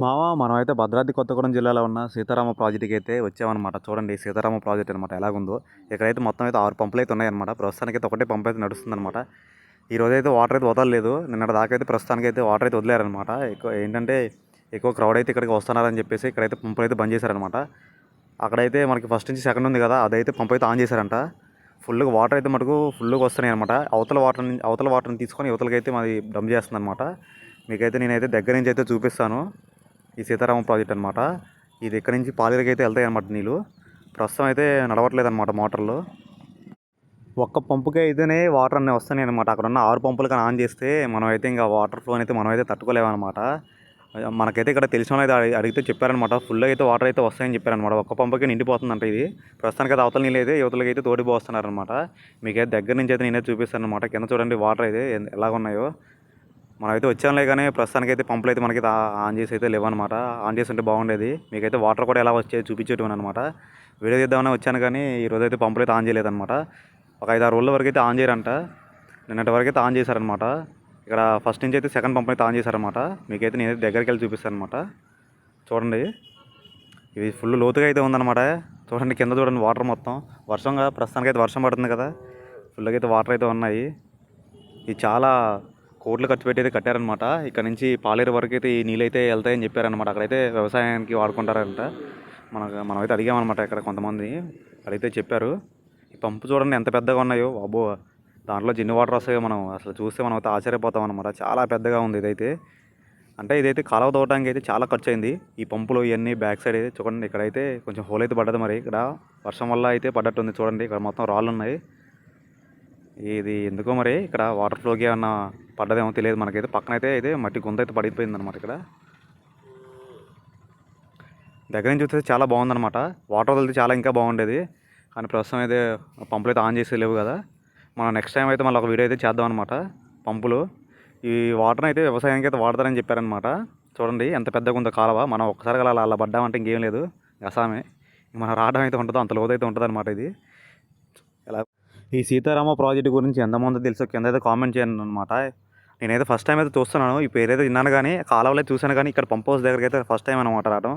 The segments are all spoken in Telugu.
మనమైతే భద్రాద్రి కొత్తగూడెం జిల్లాలో ఉన్న సీతారామ ప్రాజెక్ట్‌కి అయితే వచ్చామన్నమాట. చూడండి సీతారామ ప్రాజెక్ట్ అనమాట ఎలాగుందో. ఇక్కడైతే మొత్తం అయితే 6 పంపులైతే ఉన్నాయన్నమాట. ప్రస్తుతానికైతే ఒకటే పంప్ అయితే నడుస్తుందన్నమాట. ఈరోజైతే వాటర్ అయితే వదలలేదు. నిన్నటి దాకా అయితే ప్రస్తుతానికైతే వాటర్ అయితే వదిలారనమాట. ఎక్కువ క్రౌడ్ అయితే ఇక్కడికి వస్తున్నారని చెప్పేసి ఇక్కడైతే పంపులు అయితే బంద్ చేశారనమాట. అక్కడైతే మనకి ఫస్ట్ నుంచి సెకండ్ ఉంది కదా, అదైతే పంప్ అయితే ఆన్ చేశారంట. ఫుల్‌గా వాటర్ అయితే మటుకు ఫుల్‌గా వస్తున్నాయన్నమాట. అవతల వాటర్‌ని తీసుకొని ఇవతలకైతే మాది డంప్ చేస్తుందన్నమాట. మీకైతే నేనైతే దగ్గర నుంచి అయితే చూపిస్తాను. ఈ సీతారామ ప్రాజెక్ట్ అనమాట. ఇది ఇక్కడ నుంచి పాలేరుకి అయితే వెళ్తాయి అనమాట నీళ్ళు. ప్రస్తుతం అయితే నడవట్లేదు అనమాట మోటార్లు. ఒక్క పంపుకి అయితేనే వాటర్ అన్నీ వస్తున్నాయి అనమాట. అక్కడ ఉన్న 6 పంపులు కానీ ఆన్ చేస్తే మనమైతే ఇంకా వాటర్ ఫ్లో అయితే మనమైతే తట్టుకోలేమన్నమాట. మనకైతే ఇక్కడ తెలిసిన వాళ్ళు అయితే అడిగితే చెప్పారనమాట. ఫుల్గా అయితే వాటర్ అయితే వస్తాయని చెప్పారనమాట. ఒక్క పంపుకి నిండిపోతుందంట ఇది. ప్రస్తుతానికి అయితే అవతల నీళ్ళు అయితే యువతలకి అయితే తోడి పోస్తున్నారనమాట. మీకైతే దగ్గర నుంచి అయితే నేనే చూపిస్తాను అనమాట. కింద చూడండి వాటర్ అయితే ఎలాగున్నాయో. మనమైతే వచ్చాంలే కానీ ప్రస్తుతానికైతే పంపులు అయితే మనకి ఆన్ చేసి అయితే లేవన్నమాట. ఆన్ చేసి ఉంటే బాగుండేది. మీకైతే వాటర్ కూడా ఎలా వచ్చాయో చూపించేటివని అనమాట. వీడియో తీద్దామని వచ్చాను కానీ ఈరోజు అయితే పంపులు అయితే ఆన్ చేయలేదన్నమాట. ఒక 5-6 రోజుల వరకు అయితే ఆన్ చేయరంట. నిన్నటి వరకు అయితే ఆన్ చేశారనమాట. ఇక్కడ ఫస్ట్ నుంచి అయితే సెకండ్ పంప్ అయితే ఆన్ చేశారనమాట. మీకైతే నేనైతే దగ్గరికి వెళ్ళి చూపిస్తాను అనమాట. చూడండి ఇది ఫుల్ లోతుగా అయితే ఉందన్నమాట. చూడండి కింద చూడండి వాటర్ మొత్తం. ప్రస్తుతానికి అయితే వర్షం పడుతుంది కదా, ఫుల్గా అయితే వాటర్ అయితే ఉన్నాయి. ఇది చాలా కోట్లు ఖర్చు పెట్టి అయితే కట్టారనమాట. ఇక్కడ నుంచి పాలేరు వరకు అయితే ఈ నీళ్ళు అయితే వెళ్తాయని చెప్పారనమాట. అక్కడైతే వ్యవసాయానికి వాడుకుంటారంట. మనమైతే అడిగామన్నమాట ఇక్కడ కొంతమంది, అడిగితే చెప్పారు. ఈ పంపు చూడండి ఎంత పెద్దగా ఉన్నాయో. అబ్బో, దాంట్లో జిన్ని వాటర్ వస్తాయో మనం అసలు చూస్తే మనం అయితే ఆశ్చర్యపోతాం అనమాట. చాలా పెద్దగా ఉంది ఇదైతే. అంటే ఇదైతే కాలువ తవ్వడానికి అయితే చాలా ఖర్చు అయింది. ఈ పంపులు ఇవన్నీ బ్యాక్ సైడ్ అయితే చూడండి. ఇక్కడైతే కొంచెం హోల్ అయితే పడ్డది. మరి ఇక్కడ వర్షం వల్ల అయితే పడ్డట్టుంది. చూడండి ఇక్కడ మొత్తం రాళ్ళు ఉన్నాయి. ఇది ఎందుకో మరి ఇక్కడ వాటర్ ఫ్లోకి ఏమన్నా పడ్డదేమో తెలియదు మనకైతే. పక్కనైతే అయితే మట్టి గుంత అయితే పడిపోయింది అనమాట. ఇక్కడ దగ్గర నుంచి చూస్తే చాలా బాగుందన్నమాట. వాటర్ వదిలితే చాలా ఇంకా బాగుండేది. కానీ ప్రస్తుతం అయితే పంపులు అయితే ఆన్ చేసి లేవు కదా. మనం నెక్స్ట్ టైం అయితే మళ్ళీ ఒక వీడియో అయితే చేద్దాం అనమాట. పంపులు ఈ వాటర్ని అయితే వ్యవసాయానికి అయితే వాడతారని చెప్పారనమాట. చూడండి ఎంత పెద్దగా ఉందో కాలువ. మనం ఒక్కసారి అలా పడ్డామంటే ఇంకేం లేదు, అసామే. మనం రావడం అయితే ఉంటుందో అంత లోతైతే ఉంటుంది అనమాట. ఇది ఎలా ఈ సీతారామ ప్రాజెక్టు గురించి ఎంతమంది తెలుసో కింద అయితే కామెంట్ చేయండి అనమాట. నేనైతే ఫస్ట్ టైం అయితే చూస్తున్నాను. ఈ పేరు అయితే విన్నాను కానీ కాలువలో చూశాను కానీ ఇక్కడ పంప్ హౌస్ దగ్గరికి అయితే ఫస్ట్ టైం అనమాట రావడం.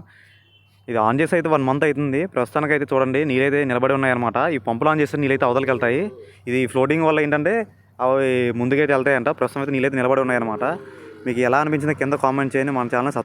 ఇది ఆన్ చేసి అయితే 1 మంత్ అవుతుంది. ప్రస్తుతానికి అయితే చూడండి నీళ్ళైతే నిలబడి ఉన్నాయన్నమాట. ఈ పంపులు ఆన్ చేస్తే నీళ్ళైతే అవతలకి వెళ్తాయి. ఇది ఫ్లోటింగ్ వల్ల ఏంటంటే అవి ముందుకైతే వెళ్తాయంట. ప్రస్తుతం అయితే నీళ్ళైతే నిలబడి ఉన్నాయన్నమాట. మీకు ఎలా అనిపించిందో కింద కామెంట్ చేయండి. మన ఛానల్